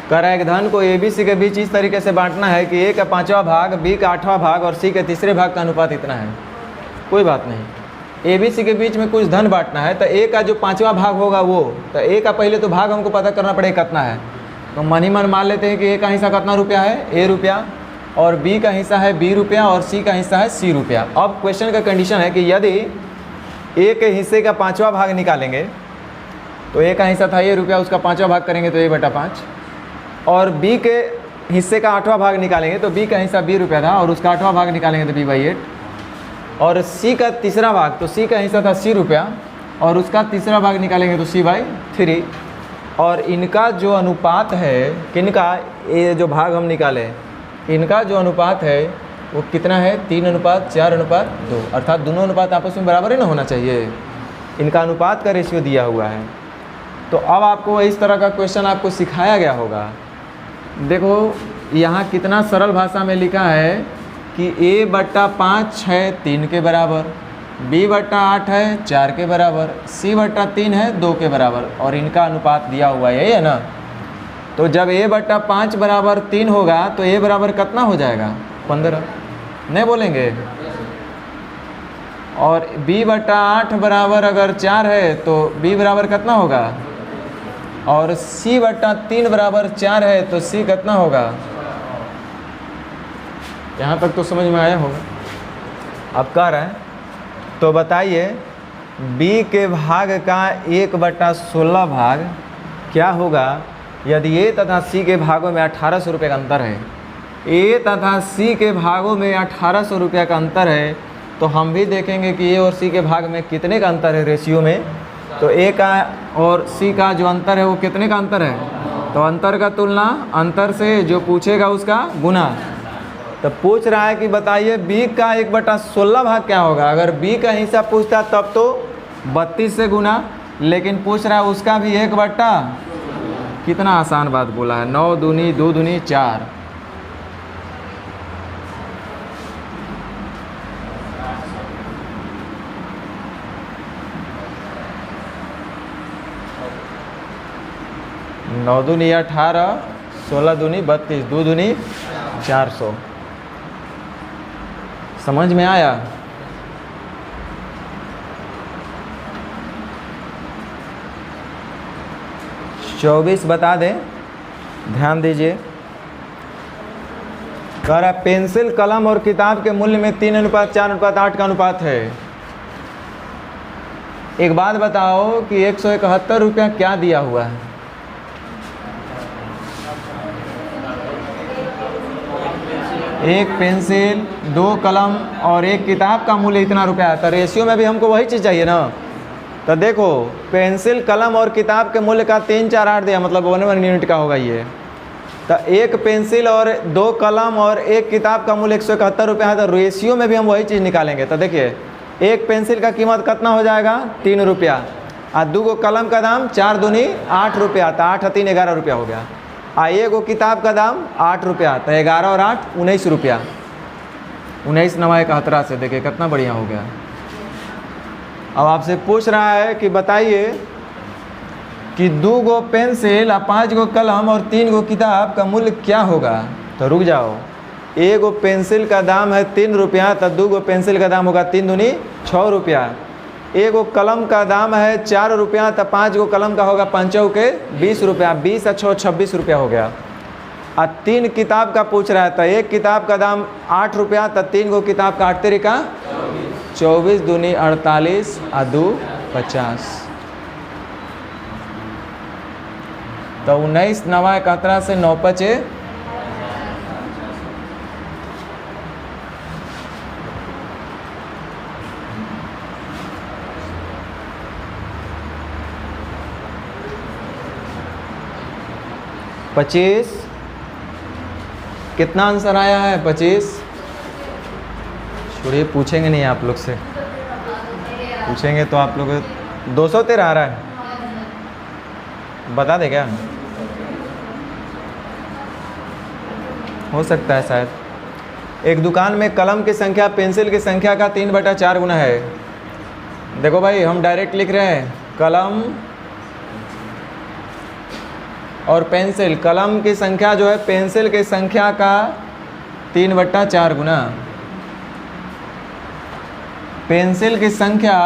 कर धन को A B C के बीच इस तरीके से बांटना है कि A का 5वां भाग, B का 8वां भाग और C के तीसरे भाग का अनुपात इतना है। कोई बात नहीं, A B C के बीच में कुछ धन बांटना है तो A का जो 5वां भाग होगा वो, तो A का पहले तो भाग हमको पता करना पड़ेगा कितना है। तो मन ही मन मान लेते हैं कि A का हिस्सा कितना रुपया है, A रुपया, और B का हिस्सा है B रुपया और C का हिस्सा है C रुपया। अब क्वेश्चन का कंडीशन है कि यदि A के हिस्से का 5वां भाग निकालेंगे तो A का हिस्सा था A रुपया, उसका 5वां भाग करेंगे तो A/5, और B के हिस्से का 8वां भाग निकालेंगे तो B का हिस्सा B रुपया था और उसका 8वां भाग निकालेंगे तो B/8, और C का तीसरा भाग तो C का हिस्सा था C रुपया और उसका तीसरा भाग निकालेंगे तो C/3, और इनका जो अनुपात है, किनका, ये जो भाग हम निकाले इनका जो अनुपात है वो कितना है, 3:4:2, अर्थात दोनों अनुपात आपस में बराबर ही ना होना चाहिए। इनका अनुपात का रेशियो दिया हुआ है। तो अब आपको इस तरह का क्वेश्चन आपको सिखाया गया होगा। देखो यहाँ कितना सरल भाषा में लिखा है कि A/5 है 3 के बराबर, B/8 है 4 के बराबर, C/3 है 2 के बराबर, और इनका अनुपात दिया हुआ है, यही है ना। तो जब A/5 बराबर 3 होगा तो A बराबर कितना हो जाएगा, 15, नहीं बोलेंगे। और B/8 बराबर अगर 4 है तो B बराबर कितना होगा, और C/3 बराबर 4 है तो C कितना होगा। यहाँ तक तो समझ में आया होगा। अब कह रहे हैं तो बताइए B के भाग का 1/16 भाग क्या होगा यदि A तथा C के भागों में 1800 रुपये का अंतर है। A तथा C के भागों में 1800 रुपये का अंतर है तो हम भी देखेंगे कि ए और सी के भाग में कितने का अंतर है रेशियो में। तो ए का और सी का जो अंतर है वो कितने का अंतर है, तो अंतर का तुलना अंतर से जो पूछेगा उसका गुना। तो पूछ रहा है कि बताइए बी का 1/16 भाग क्या होगा। अगर बी का हिस्सा पूछता तब तो 32 से गुना, लेकिन पूछ रहा है उसका भी 1/, कितना आसान बात बोला है, 9 दूनी 2 दूनी 4। नौ दूनी 18, 16 दूनी 32, 2 दूनी 400। समझ में आया? चौबीस बता दें, ध्यान दीजिए। कह रहा है पेंसिल, कलम और किताब के मूल्य में 3:4:8 का अनुपात है। एक बात बताओ कि 171 रुपया क्या दिया हुआ है? एक पेंसिल, 2 कलम और 1 किताब का मूल्य इतना रुपया है। तो रेशियो में भी हमको वही चीज़ चाहिए ना। तो देखो पेंसिल, कलम और किताब के मूल्य का 3, 4, 8 दिया, मतलब 1 यूनिट का होगा ये। तो एक पेंसिल और 2 कलम और 1 किताब का मूल्य 171 रुपया है। तो रेशियो में भी हम वही चीज़ निकालेंगे। तो देखिए एक पेंसिल का कीमत कितना हो जाएगा, 3 रुपया, और 2 कलम का दाम 4 दूनी 8 रुपया, तो 8 3 11 रुपया हो गया। आ 1 किताब का दाम 8 रुपया, तो 11 और 8 19 रुपया। 19 9 71 से देखिए कितना बढ़िया हो गया। अब आपसे पूछ रहा है कि बताइए कि 2 पेंसिल, 5 कलम और 3 किताब का मूल्य क्या होगा। तो रुक जाओ, 1 पेंसिल का दाम है 3 रुपया, तो 2 पेंसिल का दाम होगा 3 दूनी 6 रुपया। 1 कलम का दाम है 4 रुपया, तो 5 कलम का होगा 5 के 20 रुपया, 20 और 6 26 रुपया हो गया। और 3 किताब का पूछ रहा है, तो 1 किताब का दाम 8 रुपया, तो 3 किताब का 8 तरीका 24 दूनी 48 और 2 50। तो 19 9 71 से 9 5 25। कितना आंसर आया है? 25। छोड़िए, पूछेंगे नहीं आप लोग से, पूछेंगे तो आप लोग 213 आ रहा है, बता दे क्या? हो सकता है शायद। एक दुकान में कलम की संख्या पेंसिल की संख्या का 3/4 गुना है। देखो भाई हम डायरेक्ट लिख रहे हैं, कलम और पेंसिल, कलम की संख्या जो है पेंसिल की संख्या का 3/4 गुना। पेंसिल की संख्या,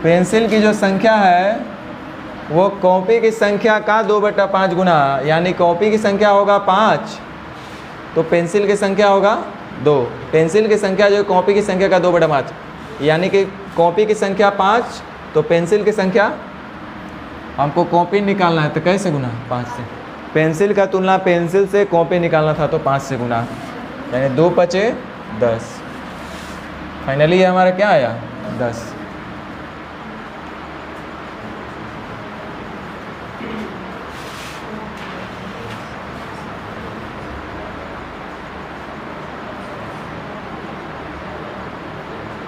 पेंसिल की जो संख्या है वो कॉपी की संख्या का 2/5 गुना, यानी कॉपी की संख्या होगा 5 तो पेंसिल की संख्या होगा 2। पेंसिल की संख्या जो कॉपी की संख्या का 2/5, यानी कि कॉपी की संख्या 5 तो पेंसिल की संख्या, हमको कॉपी निकालना है तो कैसे गुना? 5 से। पेंसिल का तुलना पेंसिल से कॉपी निकालना था तो 5 से गुना, यानी 2 5 10। फाइनली ये हमारा क्या आया? 10।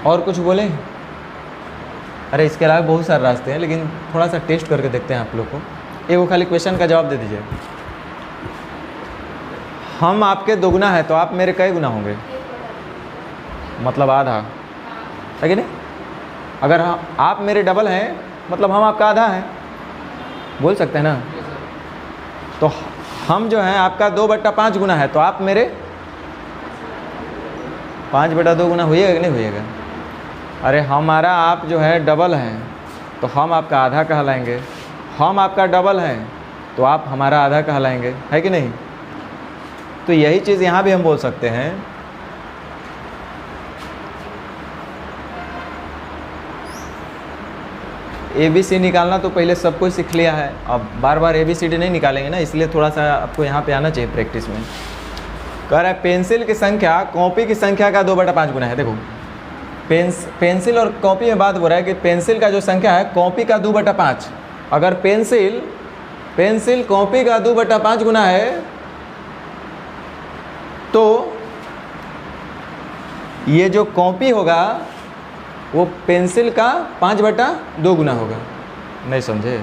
और कुछ बोले? अरे इसके अलावा बहुत सारे रास्ते हैं, लेकिन थोड़ा सा टेस्ट करके देखते हैं आप लोग को। एक खाली क्वेश्चन का जवाब दे दीजिए। हम आपके 2 गुना है तो आप मेरे कई गुना होंगे? मतलब आधा है कि नहीं? अगर आप मेरे डबल हैं मतलब हम आपका आधा है, बोल सकते हैं ना? तो हम जो हैं आपका 2/5 गुना है तो आप मेरे 5/2 गुना होइएगा कि नहीं होइएगा? अरे हमारा आप जो है डबल हैं तो हम आपका आधा कहलाएंगे, हम आपका डबल हैं तो आप हमारा आधा कहलाएंगे, है कि नहीं? तो यही चीज़ यहाँ भी हम बोल सकते हैं। ABC निकालना तो पहले सब कुछ सीख लिया है, अब बार बार ABCD नहीं निकालेंगे ना, इसलिए थोड़ा सा आपको यहाँ पे आना चाहिए प्रैक्टिस में। कह रहा है पेंसिल की संख्या कॉपी की संख्या का 2/5 गुना है। देखो पेंसिल और कॉपी में बात हो रहा है कि पेंसिल का जो संख्या है कॉपी का 2/5, अगर पेंसिल कॉपी का 2/5 गुना है तो ये जो कॉपी होगा वो पेंसिल का 5/2 गुना होगा। नहीं समझे?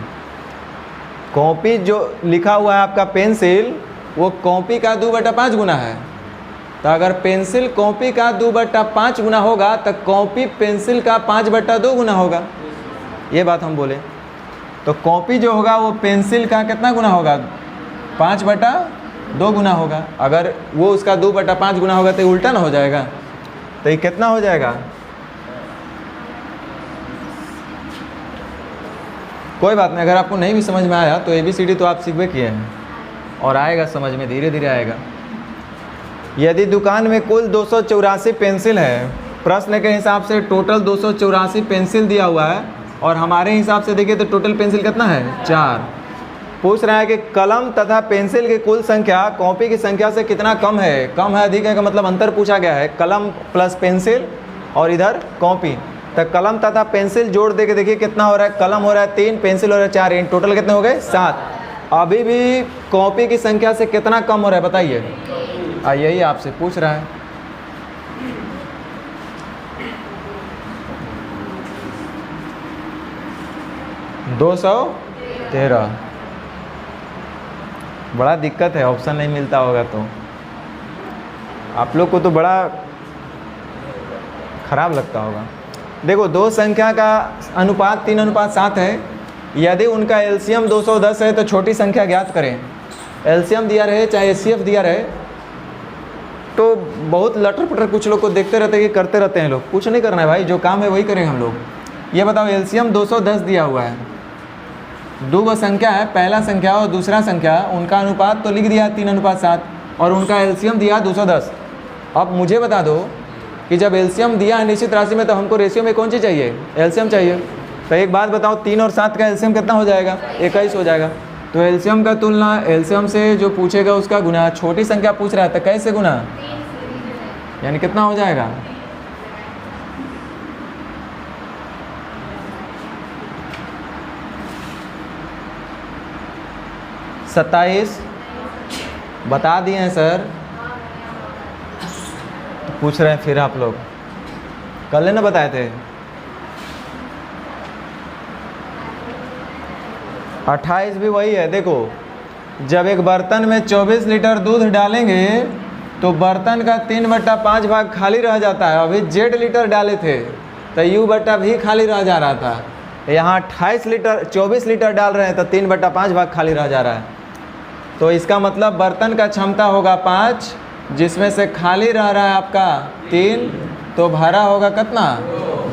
कॉपी जो लिखा हुआ है आपका पेंसिल वो कॉपी का 2/5 गुना है, तो अगर पेंसिल कॉपी का 2/5 गुना होगा तो कॉपी पेंसिल का 5/2 गुना होगा। ये बात हम बोले। तो कॉपी जो होगा वो पेंसिल का कितना गुना होगा? 5/2 गुना होगा। अगर वो उसका 2/5 गुना होगा तो ये उल्टा ना हो जाएगा? तो ये कितना हो जाएगा? कोई बात नहीं, अगर आपको नहीं भी समझ में आया तो ABCD तो आप सीखबे किए हैं और आएगा समझ में, धीरे धीरे आएगा। यदि दुकान में कुल 284 पेंसिल है, प्रश्न के हिसाब से टोटल 284 पेंसिल दिया हुआ है और हमारे हिसाब से देखिए तो टोटल पेंसिल कितना है? 4। पूछ रहा है कि कलम तथा पेंसिल की कुल संख्या कॉपी की संख्या से कितना कम है? कम है अधिक है का मतलब अंतर पूछा गया है। कलम प्लस पेंसिल और इधर कॉपी, तो कलम तथा पेंसिल जोड़ दे के देखिए कितना हो रहा है। कलम हो रहा है 3, पेंसिल हो रहा है 4, इन टोटल कितने हो गए? 7। अभी भी कॉपी की संख्या से कितना कम हो रहा है बताइए? यही आपसे पूछ रहा है। दो 213। बड़ा दिक्कत है, ऑप्शन नहीं मिलता होगा तो आप लोग को तो बड़ा खराब लगता होगा। देखो दो संख्या का अनुपात 3:7 है। यदि उनका एलसीएम 210 है तो छोटी संख्या ज्ञात करें। एलसीएम दिया रहे चाहे एचसीएफ दिया रहे तो बहुत लटर पटर कुछ लोग को देखते रहते हैं कि करते रहते हैं लोग। कुछ नहीं करना है भाई, जो काम है वही करेंगे हम लोग। ये बताओ एलसीएम 210 दिया हुआ है, दो संख्या है, पहला संख्या और दूसरा संख्या, उनका अनुपात तो लिख दिया 3:7 और उनका एलसीएम दिया 210। अब मुझे बता दो कि जब एलसीएम दिया है निश्चित राशि में तो हमको रेशियो में कौन सी चाहिए? एलसीएम चाहिए। तो एक बात बताओ 3 और 7 का एलसीएम कितना हो जाएगा? 21 हो जाएगा। तो एलसीएम का तुलना एलसीएम से जो पूछेगा उसका गुना, छोटी संख्या पूछ रहा है तो कैसे गुना? यानी कितना हो जाएगा? सत्ताईस बता दिए हैं सर। पूछ रहे हैं फिर आप लोग, कल ना बताए थे। 28 भी वही है। देखो जब एक बर्तन में 24 लीटर दूध डालेंगे तो बर्तन का 3/5 भाग खाली रह जाता है। अभी जेड लीटर डाले थे तो U/V खाली रह जा रहा था। यहाँ 24 लीटर डाल रहे हैं तो 3/5 भाग खाली रह जा रहा है। तो इसका मतलब बर्तन का क्षमता होगा 5, जिसमें से खाली रह रहा है आपका 3, तो भरा होगा कितना?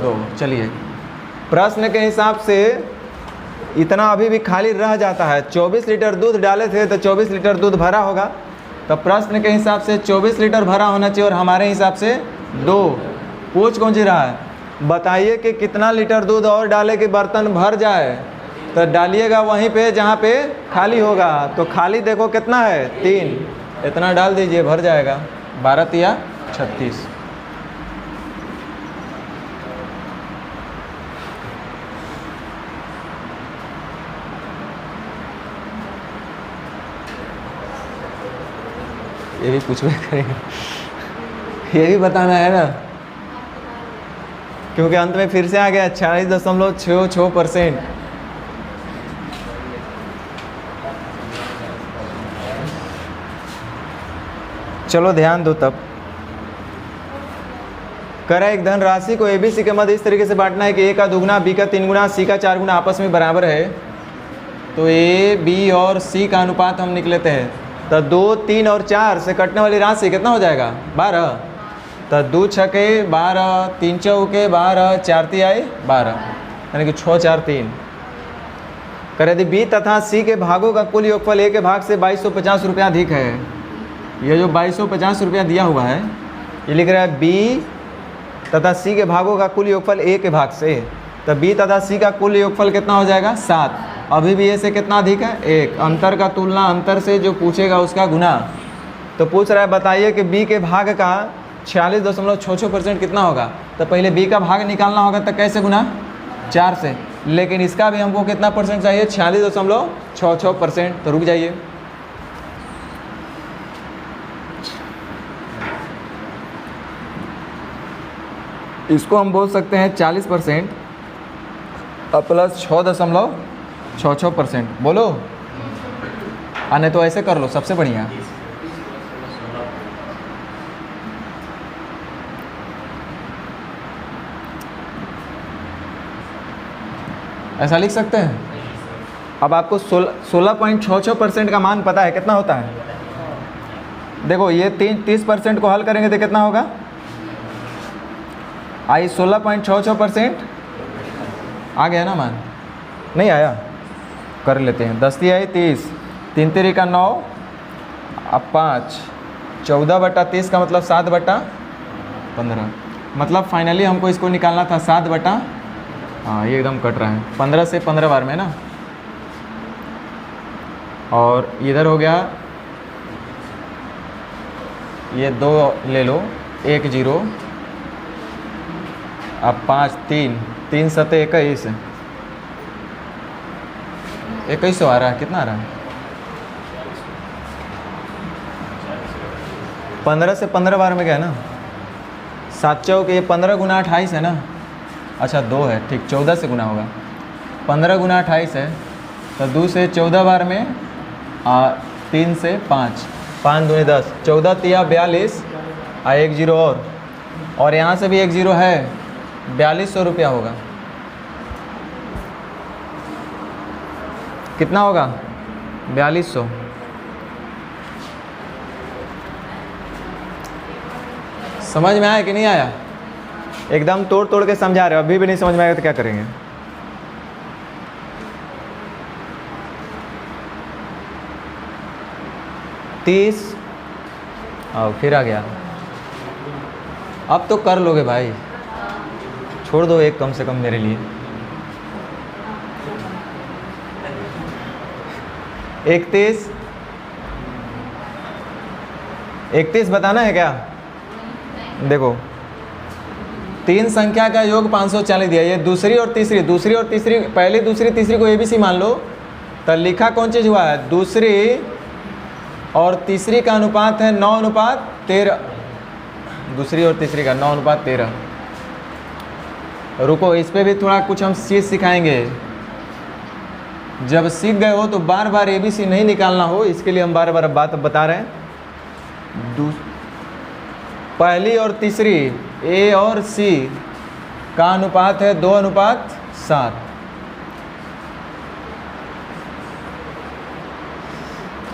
2। चलिए प्रश्न के हिसाब से इतना अभी भी खाली रह जाता है। 24 लीटर दूध डाले थे तो 24 लीटर दूध भरा होगा। तो प्रश्न के हिसाब से 24 लीटर भरा होना चाहिए और हमारे हिसाब से 2। पूछ कौन सी रहा है? बताइए कि कितना लीटर दूध और डाले कि बर्तन भर जाए। तो डालिएगा वहीं पे जहाँ पे खाली होगा। तो खाली देखो कितना है? 3। इतना डाल दीजिए, भर जाएगा। 12 या 36। ये भी पूछवे करेंगे, ये भी बताना है ना, क्योंकि अंत में फिर से आ गया 46.66%। चलो ध्यान दो तब। करें एक धनराशि को ABC के मध्य इस तरीके से बांटना है कि A का 2 गुना, B का 3 गुना, C का 4 गुना आपस में बराबर है। तो A, B और C का अनुपात हम निकल लेते हैं। तो 2, 3 और 4 से कटने वाली राशि कितना हो जाएगा? 12। तो 2 छके 12, 3 चौके 12, 4 तिहाई 12, यानी कि 6, 4, 3। कर यदि B तथा C के भागों का कुल योगफल A के भाग से 2250 रुपया अधिक है। ये जो 2250 रुपया दिया हुआ है ये लिख रहा है B तथा C के भागों का कुल योगफल A के भाग से। तो B तथा C का कुल योगफल कितना हो जाएगा? 7। अभी भी A से कितना अधिक है? 1। अंतर का तुलना अंतर से जो पूछेगा उसका गुना। तो पूछ रहा है बताइए कि बी के भाग का 46.66% कितना होगा। तो पहले बी का भाग निकालना होगा, तो कैसे गुना 4 से, लेकिन इसका भी हमको कितना परसेंट चाहिए 46.66%। तो रुक जाइए, इसको हम बोल सकते हैं 40% और प्लस 6.66%। बोलो, नहीं तो ऐसे कर लो, सबसे बढ़िया। ऐसा लिख सकते हैं। अब आपको 16.66% का मान पता है कितना होता है। देखो ये 30% को हल करेंगे तो कितना होगा, आई 16.66% आ गया ना मान, नहीं आया, कर लेते हैं। 10 आई 30, 3 3 का 9, अब 5, 14/30 का मतलब 7/15। मतलब फाइनली हमको इसको निकालना था 7 हाँ ये एकदम कट रहा है 15 से 15 बार में ना। और इधर हो गया, ये 2 ले लो, 1 0, अब 5 3 3 7 21 2100 आ रहा है। कितना आ रहा है, 15 से 15 बार में गया ना। 7 चौक ये 15 गुना 28 है ना, अच्छा 2 है, ठीक 14 से गुना होगा। 15 गुना 28 है, तो 2 से 14 बार में 3 से 5, 5 दूनी 10, 14 तिया 42, 1 0 और यहाँ से भी 1 0 है, 4200 रुपया होगा। कितना होगा 4200। समझ में आया कि नहीं आया? एकदम तोड़ तोड़ के समझा रहे हो, अभी भी नहीं समझ में आएगा तो क्या करेंगे। तीस, आओ फिर आ गया। अब तो कर लोगे भाई, छोड़ दो एक कम से कम मेरे लिए। 31 बताना है क्या? देखो 3 संख्या का योग 540 दिया, ये दूसरी और तीसरी, पहली दूसरी तीसरी को ABC मान लो। तो लिखा कौन चीज़ हुआ है, दूसरी और तीसरी का अनुपात है 9:13। दूसरी और तीसरी का 9:13। रुको, इस पे भी थोड़ा कुछ हम चीज़ सिखाएंगे। जब सीख गए हो तो बार बार ABC नहीं निकालना हो, इसके लिए हम बार बार बात बता रहे हैं। पहली और तीसरी A और C का अनुपात है 2:7।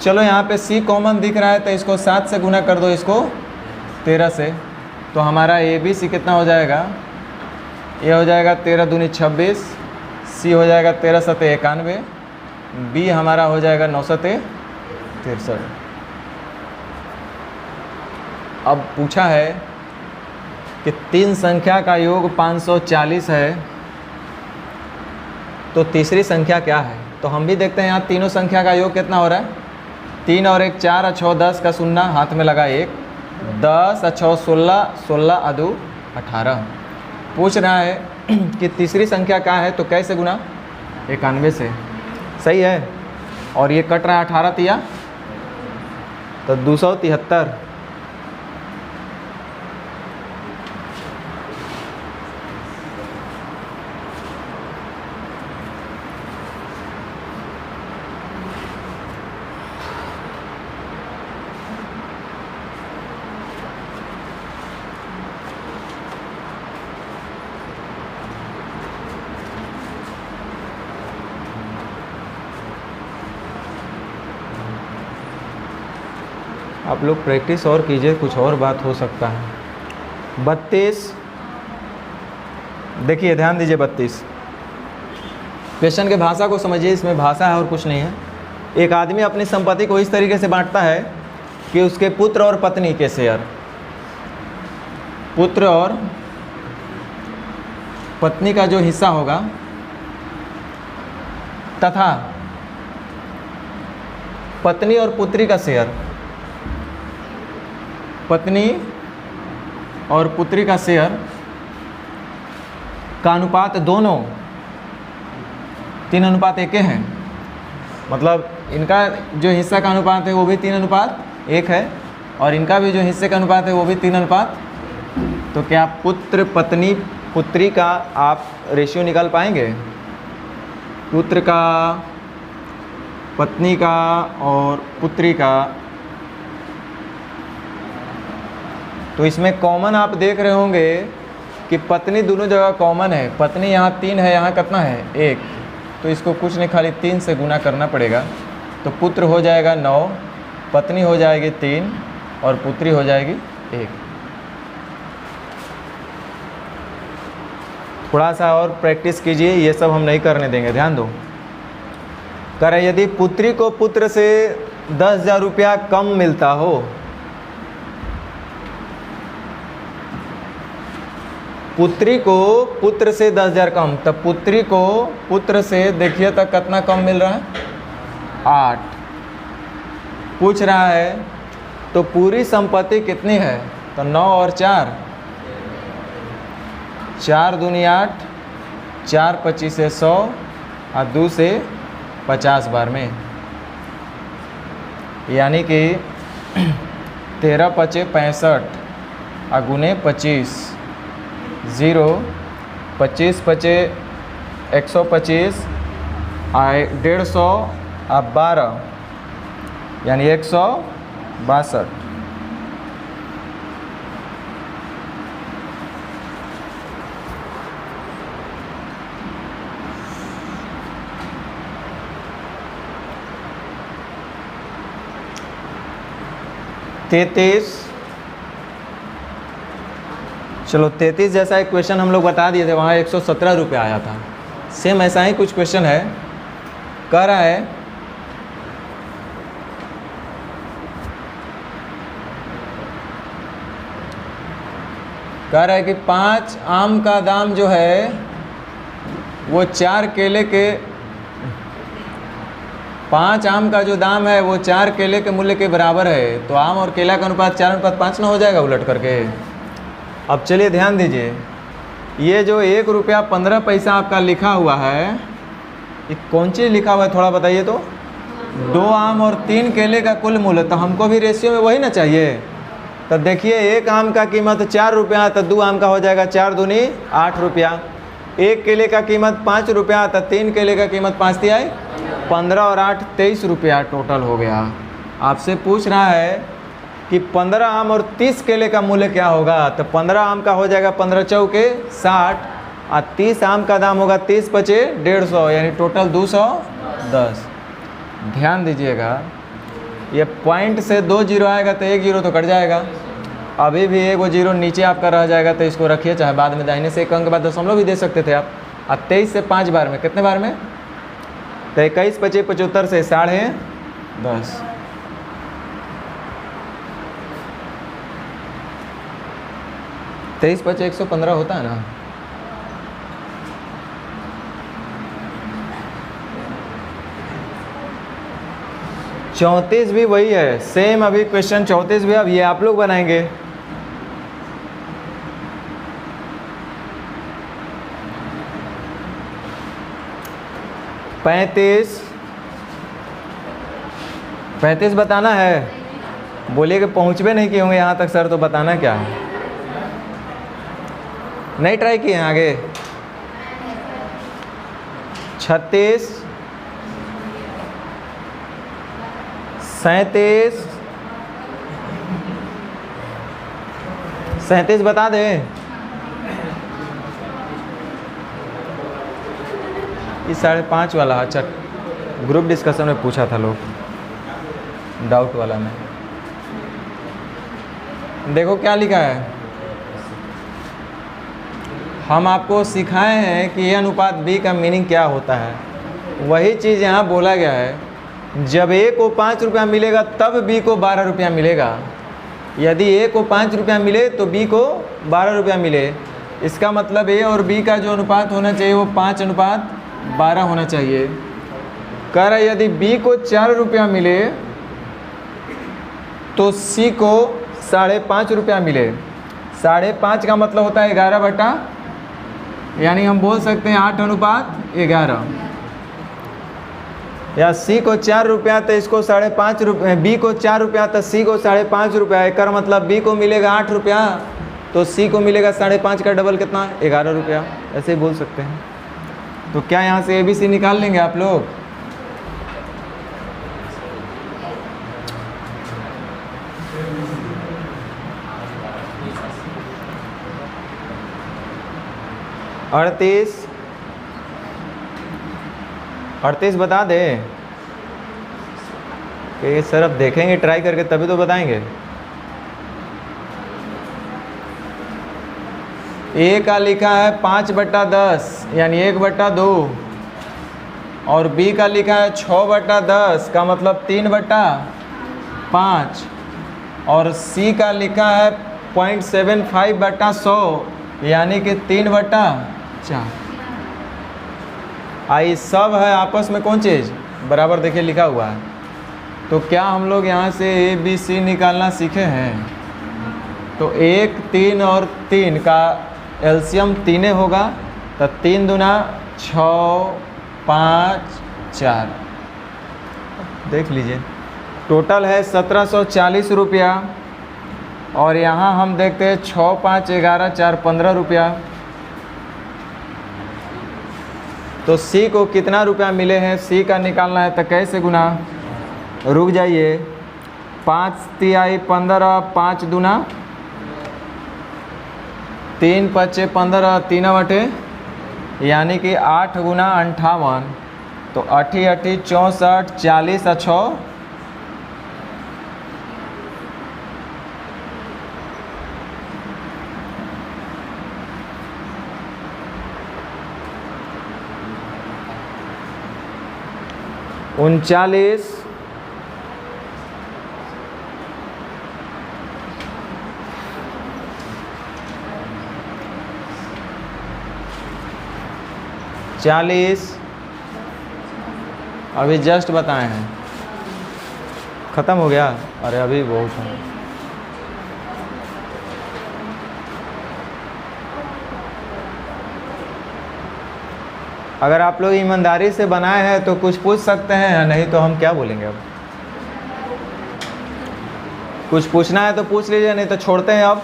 चलो यहाँ पे C कॉमन दिख रहा है, तो इसको 7 से गुना कर दो, इसको 13 से। तो हमारा ABC कितना हो जाएगा, ये हो जाएगा 13 दूनी 26, C हो जाएगा 13 सते 91, B हमारा हो जाएगा 9 सते 63। अब पूछा है कि 3 संख्या का योग 540 है, तो तीसरी संख्या क्या है। तो हम भी देखते हैं यहाँ तीनों संख्या का योग कितना हो रहा है। 3 और 1 4, 6 10 का 0 हाथ में लगा 1, 10 6 16, 16 2 18। पूछ रहा है कि तीसरी संख्या क्या है, तो कैसे गुना 91 से। सही है, और ये कट रहा है 18 तिया, तो 273। आप लोग प्रैक्टिस और कीजिए, कुछ और बात हो सकता है। 32, देखिए ध्यान दीजिए। 32 क्वेश्चन के भाषा को समझिए, इसमें भाषा है और कुछ नहीं है। एक आदमी अपनी संपत्ति को इस तरीके से बांटता है कि उसके पुत्र और पत्नी के शेयर, पुत्र और पत्नी का जो हिस्सा होगा, तथा पत्नी और पुत्री का शेयर, पत्नी और पुत्री का शेयर का अनुपात दोनों 3:1 है, मतलब इनका जो हिस्सा का अनुपात है वो भी 3:1 है और इनका भी जो हिस्से का अनुपात है वो भी 3:1। तो क्या पुत्र पत्नी पुत्री का आप रेशियो निकाल पाएंगे? पुत्र का, पत्नी का और पुत्री का। तो इसमें कॉमन आप देख रहे होंगे कि पत्नी दोनों जगह कॉमन है। पत्नी यहाँ 3 है, यहाँ कितना है 1, तो इसको कुछ नहीं खाली 3 से गुना करना पड़ेगा। तो पुत्र हो जाएगा 9, पत्नी हो जाएगी 3 और पुत्री हो जाएगी 1। थोड़ा सा और प्रैक्टिस कीजिए, ये सब हम नहीं करने देंगे, ध्यान दो। कह रहे यदि पुत्री को पुत्र से 10,000 रुपया कम मिलता हो, पुत्री को पुत्र से 10,000 कम, तब पुत्री को पुत्र से देखिए तक कितना कम मिल रहा है 8। पूछ रहा है तो पूरी संपत्ति कितनी है? तो 9 और 4, 4 दूनी 8, 4 25 से 100 और 2 से 50 बार में, यानी कि 13 पचे 65 और गुने 25, 0 25 पचे 125 और 150 और 12 यानी 162। चलो 33 जैसा एक क्वेश्चन हम लोग बता दिए थे, वहाँ 117 रुपये आया था। सेम ऐसा ही कुछ क्वेश्चन है। कह रहा है कि 5 आम का दाम जो है वो 4 केले के, 5 आम का जो दाम है वो 4 केले के मूल्य के बराबर है। तो आम और केला का अनुपात 4:5 ना हो जाएगा उलट करके। अब चलिए ध्यान दीजिए, ये जो 1 रुपया 15 पैसा आपका लिखा हुआ है, ये कौन चीज़ लिखा हुआ है थोड़ा बताइए तो? 2 आम और 3 केले का कुल मूल्य। तो हमको भी रेशियो में वही ना चाहिए। तो देखिए 1 आम का कीमत 4 रुपया, तो 2 आम का हो जाएगा 4 दूनी 8 रुपया। 1 केले का कीमत 5 रुपया, तो 3 केले का कीमत 5 तिया 15 और 8 23 रुपया टोटल हो गया। आपसे पूछ रहा है कि 15 आम और 30 केले का मूल्य क्या होगा? तो 15 आम का हो जाएगा 15 चौके 60 और 30 आम का दाम होगा 30 पचे 150, यानी टोटल 210। ध्यान दीजिएगा, ये पॉइंट से 2 जीरो आएगा तो 1 जीरो तो कट जाएगा। अभी भी 1 जीरो नीचे आपका रह जाएगा, तो इसको रखिए, चाहे बाद में दाहिने से 1 अंक के बाद दशमलव भी दे सकते थे आप। अब 23 से 5 बार में कितने बार में? तो 21 पचे 75 से 10.5। 23 पचे 115 होता है ना। चौंतीस भी वही है, सेम अभी क्वेश्चन 34 भी अब ये आप लोग बनाएंगे। पैंतीस बताना है। बोलिए कि पहुँचबे नहीं किए होंगे यहाँ तक सर, तो बताना क्या है? नहीं ट्राई किए हैं आगे? 36, 37 बता दें। ये 5.5 वाला, अच्छा ग्रुप डिस्कशन में पूछा था लोग, डाउट वाला में। देखो क्या लिखा है, हम आपको सिखाए हैं कि ए अनुपात बी का मीनिंग क्या होता है। वही चीज़ यहाँ बोला गया है। जब ए को 5 रुपया मिलेगा तब बी को 12 रुपया मिलेगा। यदि ए को 5 रुपया मिले तो बी को 12 रुपया मिले। इसका मतलब ए और बी का जो अनुपात होना चाहिए वो 5:12 होना चाहिए। कह रहा है यदि बी को 4 रुपया मिले तो सी को 5.5 रुपया मिले। 5.5 का मतलब होता है 11 बटा, यानी हम बोल सकते हैं 8:11। या सी को 4 रुपया तो इसको 5.5 रुपये, बी को 4 रुपया तो सी को 5.5 रुपया। एक मतलब बी को मिलेगा 8 रुपया तो सी को मिलेगा 5.5 का डबल कितना, 11 रुपया। ऐसे ही बोल सकते हैं। तो क्या यहाँ से ABC निकाल लेंगे आप लोग? अड़तीस बता दे कि सर अब देखेंगे ट्राई करके तभी तो बताएंगे। ए का लिखा है 5/10 यानी 1/2 और बी का लिखा है 6/10 का मतलब 3/5 और सी का लिखा है 0.75/100 यानी कि 3/4। आई सब है आपस में कौन चीज़ बराबर, देखिए लिखा हुआ है। तो क्या हम लोग यहाँ से ABC निकालना सीखे हैं? तो 1, 3 और 3 का एलसीएम 3 होगा तो 3 दूना 6, 5, 4। देख लीजिए टोटल है 1740 रुपया और यहाँ हम देखते हैं 6, 5, 11, 4, 15 रुपया। तो सी को कितना रुपया मिले हैं, सी का निकालना है तो कैसे गुना, रुक जाइए। 5 तिहाई 15, 5 दूना 3 पच्चे 15, 3 बटे यानी कि 8 गुना 58 तो 8 8 64, 40 और 6 39, 40 अभी जस्ट बताए हैं, ख़त्म हो गया। अरे अभी बहुत है। अगर आप लोग ईमानदारी से बनाए हैं तो कुछ पूछ सकते हैं, नहीं तो हम क्या बोलेंगे। अब कुछ पूछना है तो पूछ लीजिए, नहीं तो छोड़ते हैं। अब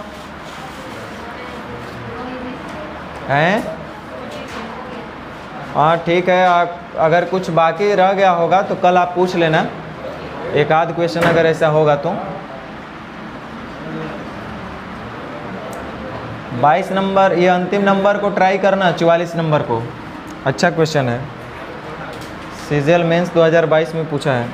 हैं हाँ ठीक है। अगर कुछ बाकी रह गया होगा तो कल आप पूछ लेना, एक आध क्वेश्चन अगर ऐसा होगा तो। 22 नंबर ये अंतिम नंबर को ट्राई करना, 44 नंबर को। अच्छा क्वेश्चन है, सीजीएल मेंस 2022 में पूछा है।